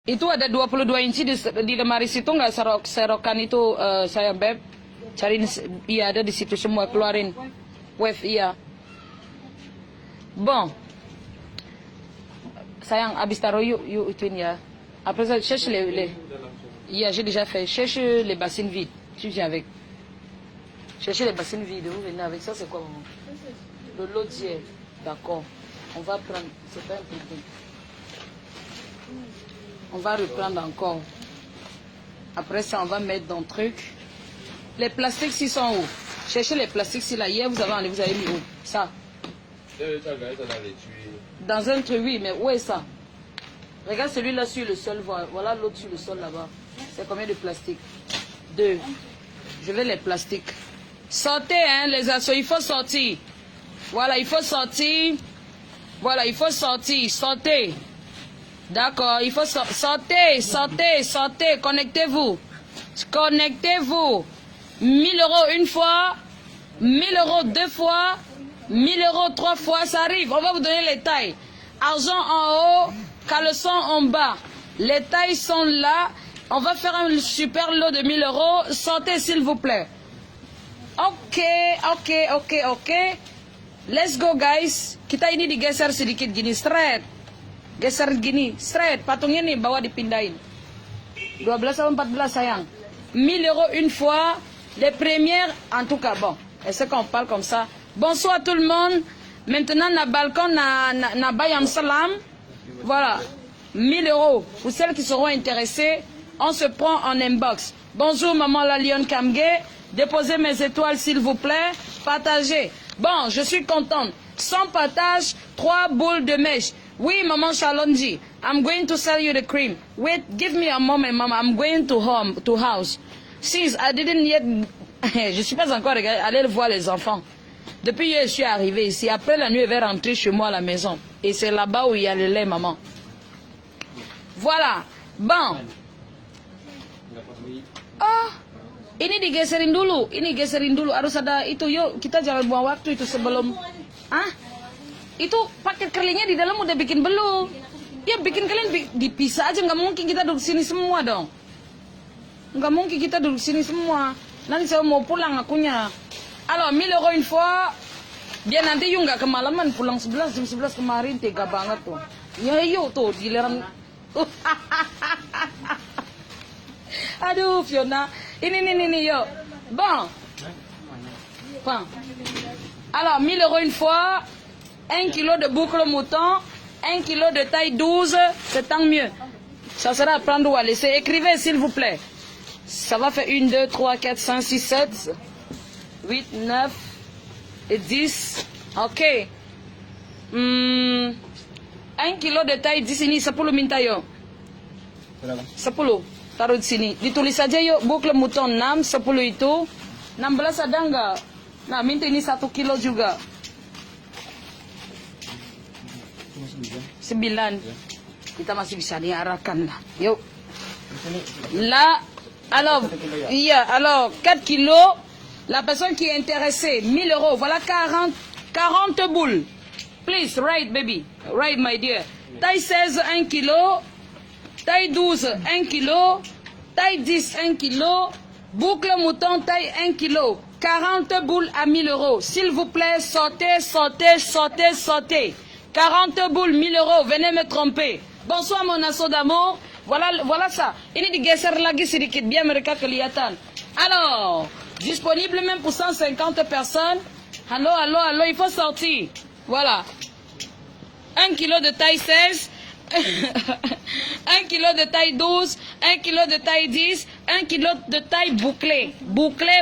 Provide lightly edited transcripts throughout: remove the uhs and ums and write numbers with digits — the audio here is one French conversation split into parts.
Itu ada 22 inci di lemari situ nggak serokan itu saya beb. Cariin, iya ada di situ semua, keluarin. Wave iya. Bon. Sayang, habis taruh yuk ituin ya. Après ça, cherche les... Yeah, j'ai déjà fait. Cherche les bassines vides. Tu viens avec. Cherchez les bassines vides. Vous venez avec ça, c'est quoi, maman? Le lot d'hier. D'accord. On va prendre... C'est pas un peu... On va reprendre encore. Après ça, on va mettre dans le truc. Les plastiques, s'ils sont où? Cherchez les plastiques, si là, hier, vous avez enlevé, vous avez mis où? Ça. Dans un truc, oui, mais où est ça? Regarde celui-là sur le sol, voilà l'autre sur le sol là-bas. C'est combien de plastique? 2. Je veux les plastiques. Sortez, hein, les assos, il faut sortir. Voilà, il faut sortir. Voilà, il faut sortir, sortez. D'accord, il faut sortez, connectez-vous. Connectez-vous. 1000 euros une fois, 1000 euros 2 fois, 1000 euros 3 fois, ça arrive. On va vous donner les tailles. Argent en haut, caleçon en bas. Les tailles sont là. On va faire un super lot de 1000 euros. Sortez s'il vous plaît. Ok. Let's go guys. Kita ini digeser sedikit gini, straight. Geser gini, straight. Patungnya nih bawa dipindahin. 12 atau 14 sayang. 1000 euros une fois. Les premières, en tout cas, bon. Est-ce qu'on parle comme ça? Bonsoir tout le monde. Maintenant, na balcon, na bayam salam. Voilà. 1000 euros. Pour celles qui seront intéressées, on se prend en inbox. Bonjour, maman la Lyon Kamge. Déposez mes étoiles, s'il vous plaît. Partagez. Bon, je suis contente. Sans partage, 3 boules de mèche. Oui, maman Shalonji, I'm going to sell you the cream. Wait, give me a moment, mama. I'm going to house. Since I didn't yet... je suis pas encore allée voir les enfants. Depuis hier, je suis arrivée ici. Après la nuit, je vais rentrer chez moi à la maison. Et c'est là-bas où il y a le lait, maman. Voilà. Bon. Oh. Ini digeserin dulu. Harus ada itu. Yuk, kita jangan buang waktu itu sebelum... Hah? Itu paket kerlingnya di dalam udah bikin belum? Ya bikin kalian dipisah aja, nggak mungkin kita duduk sini semua dong. Nggak mungkin kita duduk sini semua. Nanti saya mau pulang akunya. Alors 1000 euros une fois. Biar nanti yuk nggak kemalaman, pulang jam 11 kemarin, tega banget tuh. Ya yuk tuh giliran. Aduh Fiona, ini yuk. Bon. Alors 1000 euros une fois. 1 kilo de boucle mouton, 1 kilo de taille 12, c'est tant mieux. Ça sera à prendre ou à laisser. Écrivez s'il vous plaît. Ça va faire 1, 2, 3, 4, 5, 6, 7, 8, 9 et 10. Ok. 1 kilo de taille 10 ini 10 minta yo. 10. Taruh di sini. Ditulis saja yuk, boucle mouton 6, 10 itu. 16 ada enggak? Nah, minta ini 1 kilo juga. 9. Kita masih bisa diarahkan lah. Yuk. Là, alors, alors 4 kilos. La personne qui est intéressée, 1000 euros. Voilà 40 boules. Please, write baby. Write my dear. Taille 16, 1 kilo. Taille 12, 1 kilo. Taille 10, 1 kilo. Boucle mouton, taille 1 kilo. 40 boules à 1000 euros. S'il vous plaît, sortez. 40 boules, 1000 euros, venez me tromper. Bonsoir mon asso d'amour. Voilà ça. Ini digeser lagi sedikit biar mereka kelihatan. Alors, disponible même pour 150 personnes. Allô, il faut sortir. Voilà. 1 kilo de taille 16. 1 kilo de taille 12. 1 kilo de taille 10. 1 kilo de taille bouclée. Bouclé.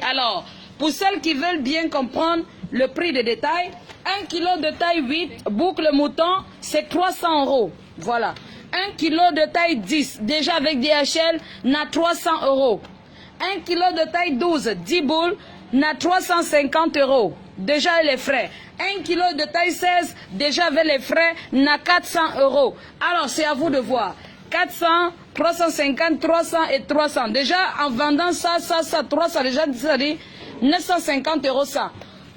Alors, pour celles qui veulent bien comprendre le prix de détail, 1 kilo de taille 8, boucle mouton, c'est 300 euros. Voilà. 1 kilo de taille 10, déjà avec DHL, n'a 300 euros. 1 kilo de taille 12, 10 boules, n'a 350 euros. Déjà les frais. 1 kilo de taille 16, déjà avec les frais, n'a 400 euros. Alors, c'est à vous de voir. 400, 350, 300 et 300. Déjà, en vendant ça, 300, déjà, ça dit 950 euros ça.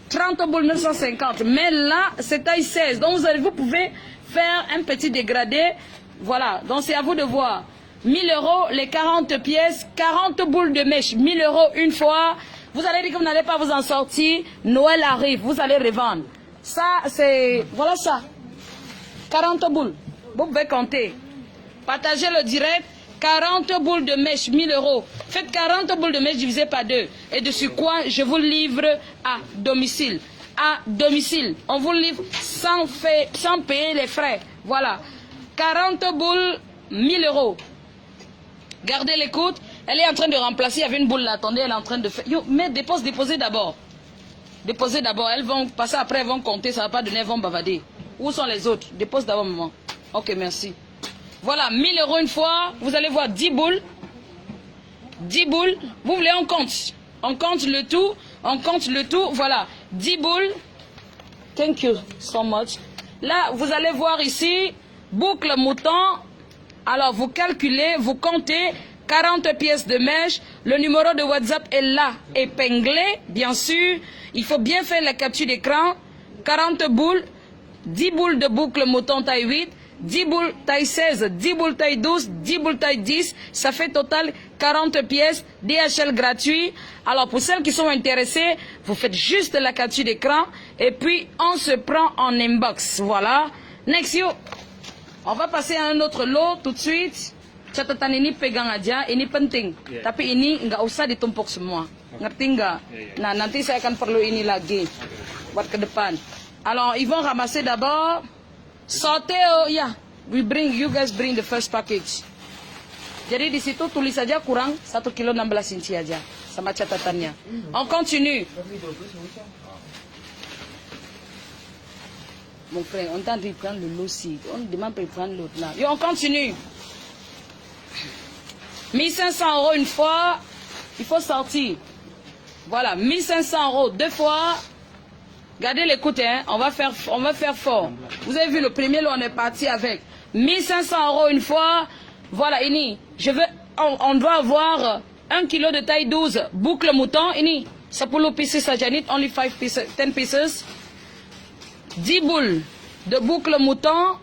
30 boules 950. Mais là, c'est taille 16. Donc, vous pouvez faire un petit dégradé Voilà, donc c'est à vous de voir. 1000 euros, les 40 pièces, 40 boules de mèche, 1000 euros une fois. Vous allez dire que vous n'allez pas vous en sortir. Noël arrive, vous allez revendre. Ça, c'est... Voilà ça. 40 boules. Vous pouvez compter. Partagez le direct. 40 boules de mèche, 1000 euros. Faites 40 boules de mèche divisé par 2. Et dessus quoi, je vous livre à domicile. À domicile. On vous livre sans payer les frais. Voilà. 40 boules, 1000 euros. Gardez l'écoute. Elle est en train de remplacer. Il y avait une boule là. Attendez, elle est en train de faire. Yo, mais déposez d'abord. Déposez d'abord. Elles vont passer après, elles vont compter. Ça ne va pas donner, elles vont bavader. Où sont les autres? Dépose d'abord, maman. Ok, merci. Voilà, 1000 euros une fois. Vous allez voir 10 boules. 10 boules. Vous voulez, on compte. On compte le tout. On compte le tout. Voilà. 10 boules. Thank you so much. Là, vous allez voir ici, boucle mouton. Alors, vous calculez, vous comptez 40 pièces de mèche. Le numéro de WhatsApp est là, épinglé, bien sûr. Il faut bien faire la capture d'écran. 40 boules, 10 boules de boucle mouton taille 8, 10 boules taille 16, 10 boules taille 12, 10 boules taille 10. Ça fait total 40 pièces, DHL gratuit. Alors, pour celles qui sont intéressées, vous faites juste la capture d'écran. Et puis, on se prend en inbox. Voilà. Next, you. On va passer à un autre lot tout de suite. Catatan ini pegang aja, ini penting. Tapi ini nggak usah ditumpuk semua. Ngerti nggak? Nah, nanti saya akan perlu ini lagi buat ke depan. Alors, ils vont ramasser d'abord. Sortez, yeah. You guys bring the first package. Jadi di situ tulis saja kurang 1 kilo 16 inci aja sama catatannya. On continue. Mon frère, on tente de prendre le lot ci. On demande de prendre l'autre là. Et on continue. 1500 euros une fois. Il faut sortir. Voilà, 1500 euros deux fois. Gardez l'écoute, hein. On va faire fort. Vous avez vu le premier lot, on est parti avec 1500 euros une fois. Voilà, Ini. On doit avoir 1 kilo de taille 12. Boucle mouton. Ini. Sapulu pieces à Janit. Only 5 pieces, 10 pieces. 10 boules de boucle mouton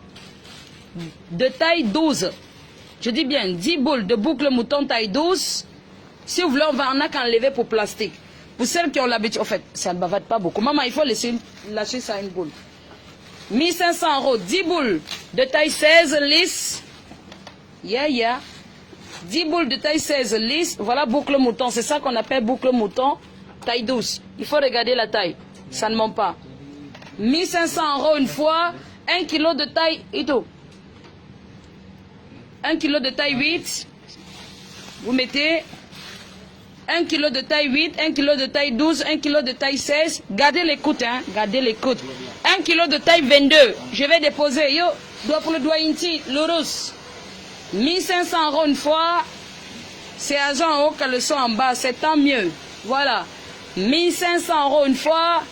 de taille 12. Je dis bien 10 boules de boucle mouton taille 12. Si vous voulez, on va en a qu'enlever pour plastique. Pour celles qui ont l'habitude, en fait, ça ne bavade pas beaucoup. Maman, il faut lâcher ça une boule. 1500 euros, 10 boules de taille 16 lisse. 10 boules de taille 16 lisse. Voilà boucle mouton. C'est ça qu'on appelle boucle mouton taille 12. Il faut regarder la taille. Ça ne ment pas. 1500 euros une fois, 1 kilo de taille, et tout. 1 kilo de taille 8, vous mettez 1 kilo de taille 8, 1 kilo de taille 12, 1 kilo de taille 16, gardez l'écoute, hein, gardez l'écoute. 1 kilo de taille 22, je vais déposer, yo, doigt pour le doigt inti, l'urus. 1500 euros une fois, c'est agent en haut que le son en bas, c'est tant mieux. Voilà, 1500 euros une fois.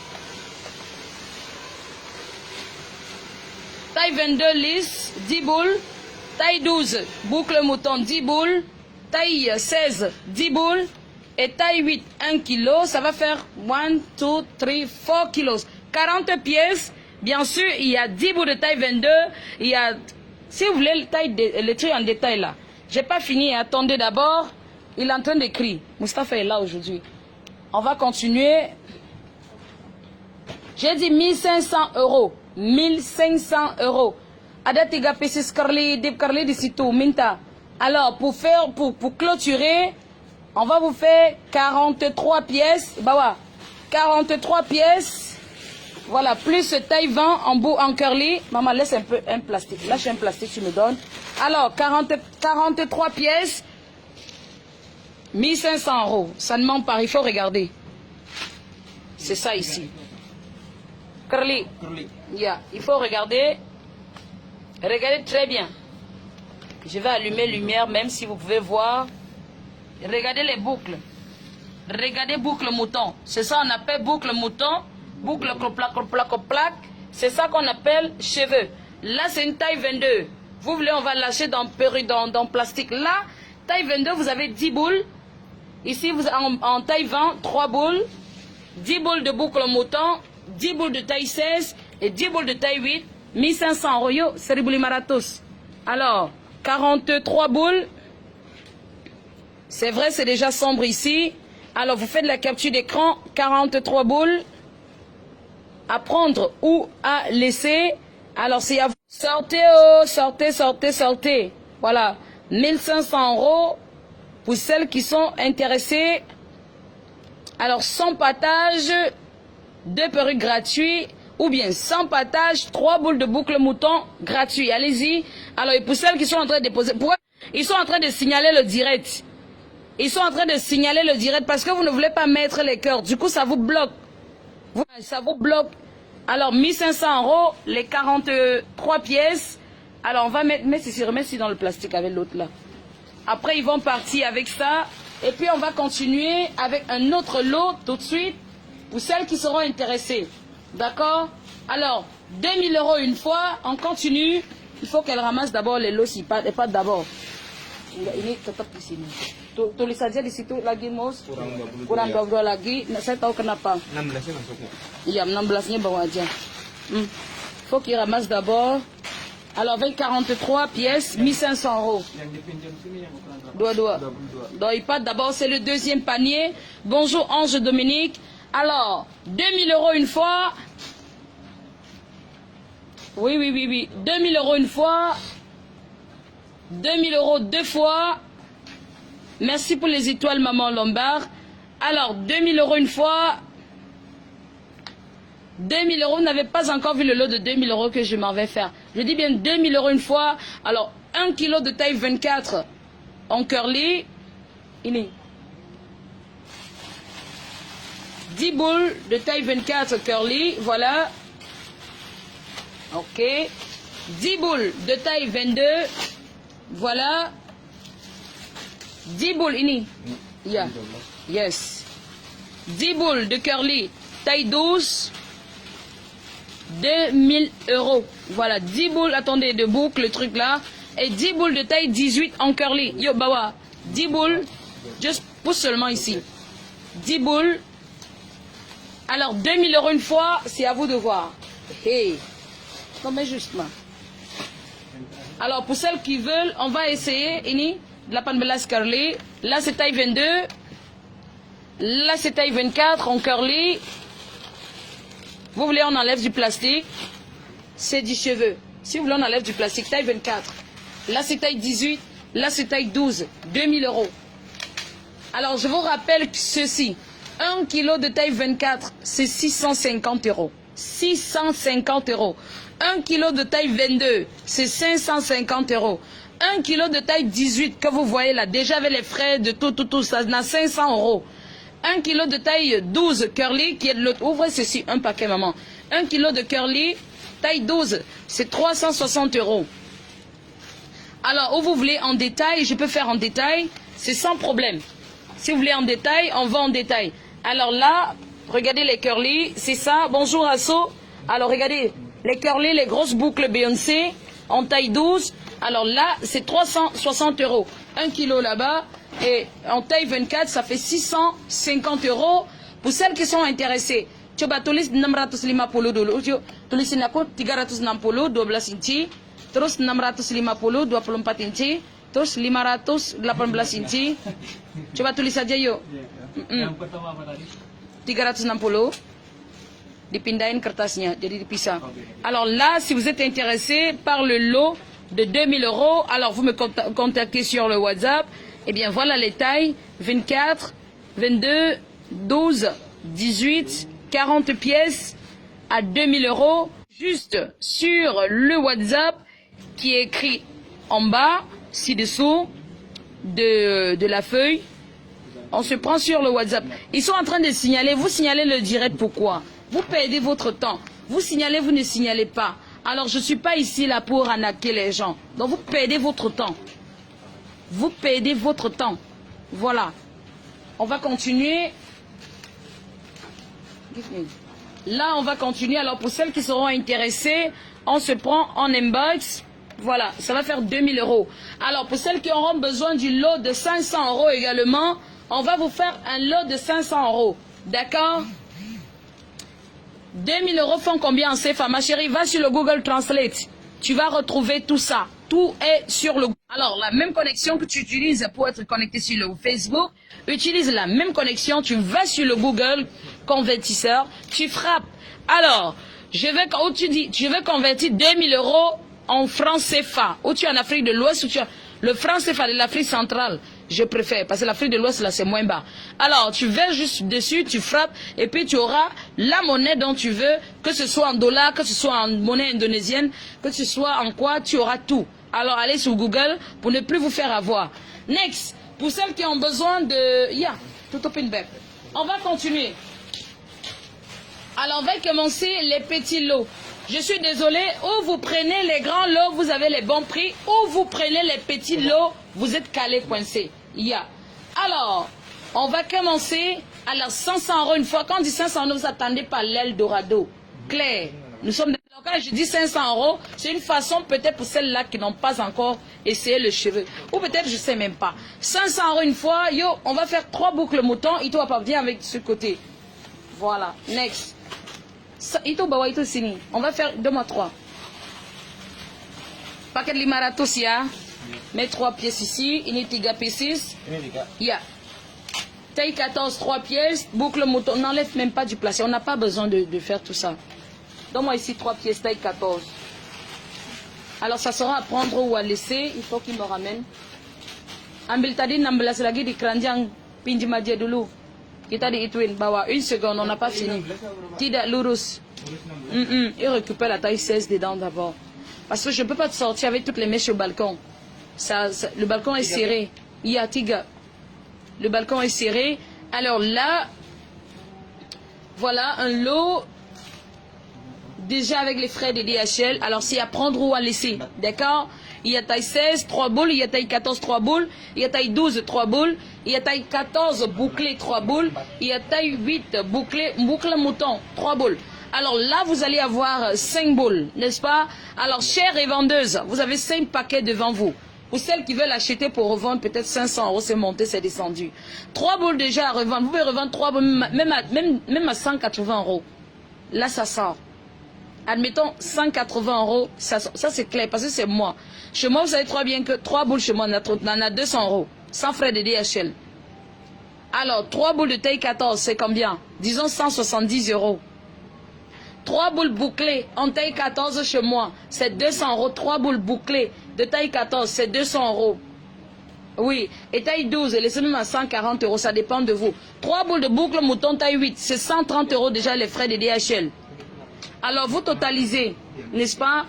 Taille 22 lisse, 10 boules. Taille 12, boucle mouton, 10 boules. Taille 16, 10 boules. Et taille 8, 1 kilo. Ça va faire 1, 2, 3, 4 kilos. 40 pièces. Bien sûr, il y a 10 boules de taille 22. Il y a, si vous voulez, le truc en détail là. J'ai pas fini. Attendez d'abord. Il est en train d'écrire. Moustapha est là aujourd'hui. On va continuer. J'ai dit 1500 euros. 1500 euros. Adatiga pesis karli dip karli di situ minta. Alors pour clôturer, on va vous faire 43 pièces. Bawa, 43 pièces. Voilà, plus taille 20 en bout en curly. Maman, laisse un plastique. Lâche un plastique, tu me donnes. Alors 43 pièces. 1500 euros. Ça ne ment pas, il faut regarder. C'est ça ici. Curly. Yeah. Il faut regarder. Regardez très bien. Je vais allumer lumière, même si vous pouvez voir. Regardez les boucles. Regardez boucle mouton. C'est ça qu'on appelle boucle mouton. Boucle plaque. C'est ça qu'on appelle cheveux. Là, c'est une taille 22. Vous voulez, on va lâcher dans plastique. Là, taille 22, vous avez 10 boules. Ici, vous en taille 20, 3 boules. 10 boules de boucle mouton. 10 boules de taille 16 et 10 boules de taille 8, 1500 euros, Seribouli Maratos. Alors, 43 boules. C'est vrai, c'est déjà sombre ici. Alors, vous faites la capture d'écran. 43 boules. À prendre ou à laisser. Alors, c'est à vous. Sortez, oh, sortez, sortez, sortez. Voilà. 1500 € pour celles qui sont intéressées. Alors, sans partage, 2 perruques gratuits. Ou bien, sans partage, 3 boules de boucle mouton gratuits. Allez-y. Alors, et pour celles qui sont en train de déposer, ils sont en train de signaler le direct. Ils sont en train de signaler le direct parce que vous ne voulez pas mettre les cœurs. Du coup, ça vous bloque. Ça vous bloque. Alors, 1500 €, les 43 pièces. Alors, on va mettre ceci, remets ceci dans le plastique avec l'autre là. Après, ils vont partir avec ça. Et puis, on va continuer avec un autre lot tout de suite pour celles qui seront intéressées. D'accord? Alors, 2000 € une fois, on continue. Il faut qu'elle ramasse d'abord les lots, si pas d'abord. Ini tetap di sini. Tulis saja di situ lagi, Mos. Kurang 22 lagi. Saya tahu kenapa. 16-nya masuk nggak? Iya, 16-nya bawa aja. Faut qu'il ramasse d'abord. Alors, avec 43 pièces, 1500 €. Yang dipinjam sini yang ukuran berapa? Dua-dua. 22. D'Oipat, d'abord, c'est le deuxième panier. Bonjour, Ange Dominique. Alors, 2000 € une fois. Oui, oui, oui, oui. 2000 € une fois. 2000 € deux fois. Merci pour les étoiles, Maman Lombard. Alors, 2000 € une fois. 2000 €, vous n'avez pas encore vu le lot de 2000 € que je m'en vais faire. Je dis bien 2000 € une fois. Alors, 1 kg de taille 24 en curly. Il est 10 boules de taille 24 curly. Voilà. Ok. 10 boules de taille 22. Voilà. 10 boules, ini. Yeah. Yes. 10 boules de curly, taille 12. 2000 €. Voilà, 10 boules, attendez, de boucle, le truc là. Et 10 boules de taille 18 en curly. Yo, bawa. 10 boules. Juste pousse seulement ici. 10 boules. Alors, 2000 € une fois, c'est à vous de voir. Hey. Non, mais justement. Alors, pour celles qui veulent, on va essayer, ini, de la panbelas curly. Là, c'est taille 22. Là, c'est taille 24 en curly. Vous voulez, on enlève du plastique. C'est du cheveu. Si vous voulez, on enlève du plastique. Taille 24. Là, c'est taille 18. Là, c'est taille 12. 2000 €. Alors, je vous rappelle ceci. 1 kg de taille 24, c'est 650 €. 650 €. 1 kg de taille 22, c'est 550 €. 1 kg de taille 18 que vous voyez là, déjà avec les frais de tout, ça n'a 500 €. 1 kg de taille 12 curly, qui est de l'autre. Ouvrez ceci, un paquet, maman. 1 kg de curly, taille 12, c'est 360 €. Alors, où vous voulez en détail, je peux faire en détail, c'est sans problème. Si vous voulez en détail, on va en détail. Alors là, regardez les curly, c'est ça. Bonjour Asso. Alors regardez, les curly, les grosses boucles Beyoncé, en taille 12. Alors là, c'est 360 €. 1 kg là-bas. Et en taille 24, ça fait 650 € pour celles qui sont intéressées. Coba tulis 650 dulu. Tulisin aku 360 12 inci, terus 650 24 inci, terus 518 inci. Coba tulis saja yuk. Yang pertama apa tadi? 360. Dipindahin kertasnya, jadi dipisah. Alors là, si vous êtes intéressé par le lot de 2000 €, alors vous me contactez sur le WhatsApp. Eh bien, voilà les tailles, 24, 22, 12, 18, 40 pièces à 2000 €. Juste sur le WhatsApp qui est écrit en bas, ci-dessous de la feuille. On se prend sur le WhatsApp. Ils sont en train de signaler. Vous signalez le direct, pourquoi? Vous perdez votre temps. Vous signalez, vous ne signalez pas. Alors, je ne suis pas ici là pour arnaquer les gens. Donc, vous perdez votre temps. Vous perdez votre temps. Voilà. On va continuer. Là, on va continuer. Alors, pour celles qui seront intéressées, on se prend en inbox. Voilà, ça va faire 2000 €. Alors, pour celles qui auront besoin du lot de 500 € également, on va vous faire un lot de 500 €. D'accord? 2000 € font combien en CFA? Ma chérie, va sur le Google Translate. Tu vas retrouver tout ça. tout est sur le... Alors, la même connexion que tu utilises pour être connecté sur le Facebook, utilise la même connexion, tu vas sur le Google convertisseur, tu frappes. Alors, où tu dis, je vais convertir 2000 € en francs CFA, ou tu es en Afrique de l'Ouest, ou tu es... Le franc CFA de l'Afrique centrale, je préfère, parce que l'Afrique de l'Ouest, là, c'est moins bas. Alors, tu vas juste dessus, tu frappes, et puis tu auras la monnaie dont tu veux, que ce soit en dollars, que ce soit en monnaie indonésienne, que ce soit en quoi, tu auras tout. Alors, allez sur Google pour ne plus vous faire avoir. Next, pour celles qui ont besoin de... Yeah, tout open back. On va continuer. Alors, on va commencer les petits lots. Je suis désolé, ou vous prenez les grands lots, vous avez les bons prix, ou vous prenez les petits lots, vous êtes calé, coincé. Yeah. Alors, on va commencer. Alors, 500 € une fois. Quand on dit 500 €, vous attendez pas l'Eldorado. Claire, nous sommes... Quand je dis 500 €, c'est une façon peut-être pour celles-là qui n'ont pas encore essayé le cheveu. Ou peut-être, je sais même pas. 500 € une fois, yo, on va faire 3 boucles mouton. Il doit pas venir avec ce côté. Voilà, next. On va faire 2 x 3. Paquet de limaratos, ya. Mets 3 pièces ici. Initiga P6. Ya. Taille 14, 3 pièces. Boucle mouton. N'enlève même pas du placé. On n'a pas besoin de faire tout ça. Donne-moi ici 3 pièces, taille 14. Alors, ça sera à prendre ou à laisser. Il faut qu'il me ramène. Ambil tadi nambelas lagi di keranjang pinjam aja dulu. Kita dihituin bawa 1 seconde, on n'a pas fini. Tidak lurus. Et récupère la taille 16 dedans d'abord. Parce que je ne peux pas te sortir avec toutes les mèches au balcon. Le balcon est serré. Il y a tiga. Le balcon est serré. Alors là, voilà un lot. Déjà avec les frais de DHL. Alors c'est à prendre ou à laisser. D'accord? Il y a taille 16, 3 boules. Il y a taille 14, 3 boules. Il y a taille 12, 3 boules. Il y a taille 14, bouclé, 3 boules. Il y a taille 8, bouclé, boucle mouton, 3 boules. Alors là, vous allez avoir 5 boules, n'est-ce pas? Alors, chère et vendeuse, vous avez 5 paquets devant vous. Pour celles qui veulent acheter pour revendre, peut-être 500 €, c'est monté, c'est descendu. 3 boules déjà à revendre. Vous pouvez revendre 3 boules, même à 180 €. Là, ça sort. Admettons 180 €, ça c'est clair, parce que c'est moi. Chez moi, vous savez très bien que 3 boules chez moi, on en a 200 €, sans frais de DHL. Alors, 3 boules de taille 14, c'est combien? Disons 170 €. 3 boules bouclées en taille 14 chez moi, c'est 200 €. 3 boules bouclées de taille 14, c'est 200 €. Oui, et taille 12, laissez même à 140 €, ça dépend de vous. 3 boules de boucle mouton taille 8, c'est 130 € déjà les frais de DHL. Alors vous totalisez, n'est-ce pas?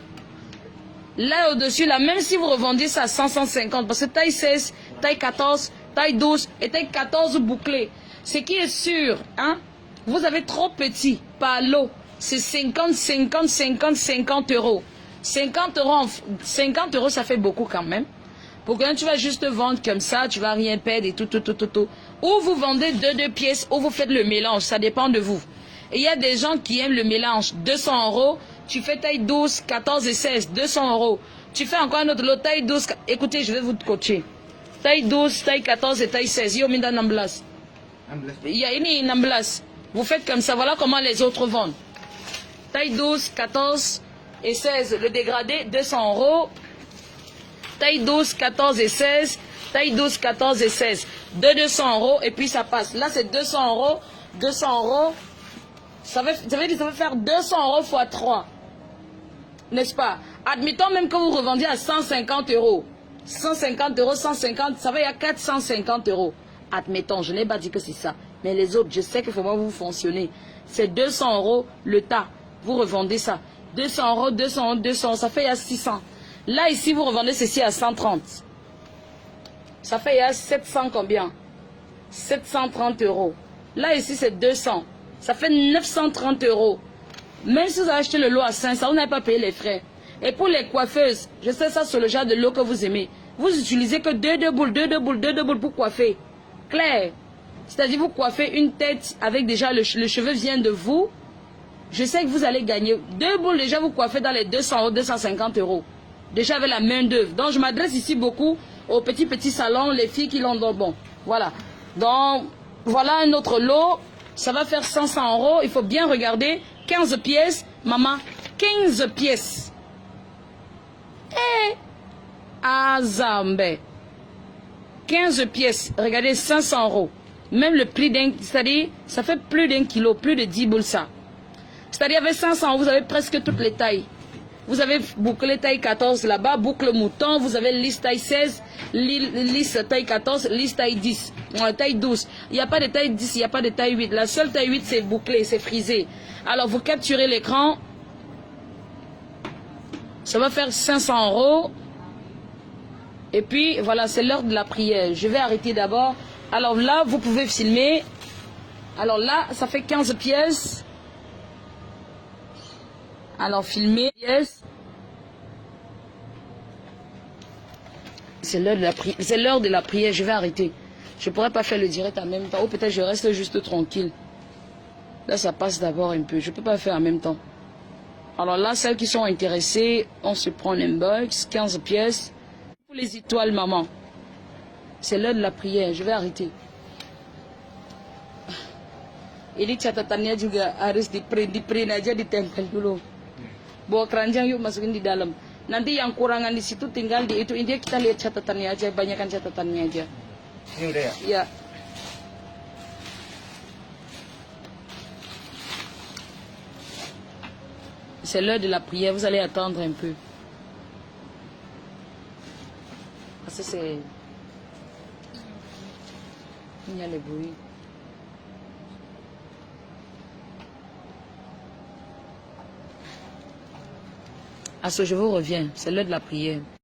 Là au-dessus, là, même si vous revendiez ça à 150, parce que taille 16, taille 14, taille 12 et taille 14 bouclée. Ce qui est sûr, hein, vous avez trop petit par lot. C'est 50, 50, 50, 50 €. 50 €, ça fait beaucoup quand même. Pour que tu vas juste vendre comme ça, tu vas rien perdre et tout. Ou vous vendez 2 pièces, ou vous faites le mélange, ça dépend de vous. Et il y a des gens qui aiment le mélange. 200 €, tu fais taille 12, 14 et 16, 200 €. Tu fais encore un autre lot, taille 12, écoutez, je vais vous coacher. Taille 12, taille 14 et taille 16. Yo, minda namblas. Il y a une namblas. Vous faites comme ça, voilà comment les autres vendent. Taille 12, 14 et 16, le dégradé, 200 €. Taille 12, 14 et 16, taille 12, 14 et 16. 200 € et puis ça passe. Là, c'est 200 €, 200 €. Ça veut faire 200 € fois 3. N'est-ce pas? Admettons même que vous revendiez à 150 €. 150 €, 150, ça va, il y a 450 €. Admettons, je n'ai pas dit que c'est ça. Mais les autres, je sais qu'il faut pas vous fonctionner. C'est 200 € le tas. Vous revendez ça. 200 €, 200 €, 200 €, ça fait il y a 600. Là, ici, vous revendez ceci à 130. Ça fait il y a 700 combien? 730 €. Là, ici, c'est 200. Ça fait 930 €. Même si vous avez acheté le lot à 500, vous n'avez pas payé les frais. Et pour les coiffeuses, je sais ça sur le genre de lot que vous aimez. Vous utilisez que 2 boules pour coiffer. Clair. C'est-à-dire vous coiffez une tête avec déjà le cheveu vient de vous. Je sais que vous allez gagner. 2 boules déjà vous coiffez dans les 200 €, 250 €. Déjà avec la main d'œuvre. Donc je m'adresse ici beaucoup aux petits salons, les filles qui l'ont dans bon. Voilà. Donc voilà un autre lot. Ça va faire 500 €. Il faut bien regarder. 15 pièces. Maman, 15 pièces. Azambe. 15 pièces, regardez, 500 euros. Même le prix d'un, c'est-à-dire, ça fait plus d'1 kilo, plus de 10 boules ça. C'est-à-dire, avec 500 euros, vous avez presque toutes les tailles. Vous avez boucle taille 14 là-bas, boucle mouton, vous avez lisse taille 16, lisse taille 14, lisse taille 10, taille 12. Il n'y a pas de taille 10, il n'y a pas de taille 8. La seule taille 8, c'est bouclé, c'est frisé. Alors, vous capturez l'écran. Ça va faire 500 euros. Et puis, voilà, c'est l'heure de la prière. Je vais arrêter d'abord. Alors là, vous pouvez filmer. Alors là, ça fait 15 pièces. Alors, filmer. Yes. C'est l'heure de la prière. C'est l'heure de la prière. Je vais arrêter. Je ne pourrais pas faire le direct en même temps. Ou peut-être je reste juste tranquille. Là, ça passe d'abord un peu. Je ne peux pas faire en même temps. Alors là, celles qui sont intéressées, on se prend un box, 15 pièces. Pour les étoiles, maman. C'est l'heure de la prière. Je vais arrêter. Ini catatannya juga harus di print aja, ditempel dulu. Bawa keranjang yuk, masukin di dalam. Nanti yang kurangan di situ tinggal di itu, intinya kita lihat catatannya aja, banyakkan catatannya aja. Ini udah ya? Ya. C'est l'heure de la prière, vous allez attendre un peu. Parce que c'est... Il y a le bruit. Ah, je vous reviens, c'est l'heure de la prière.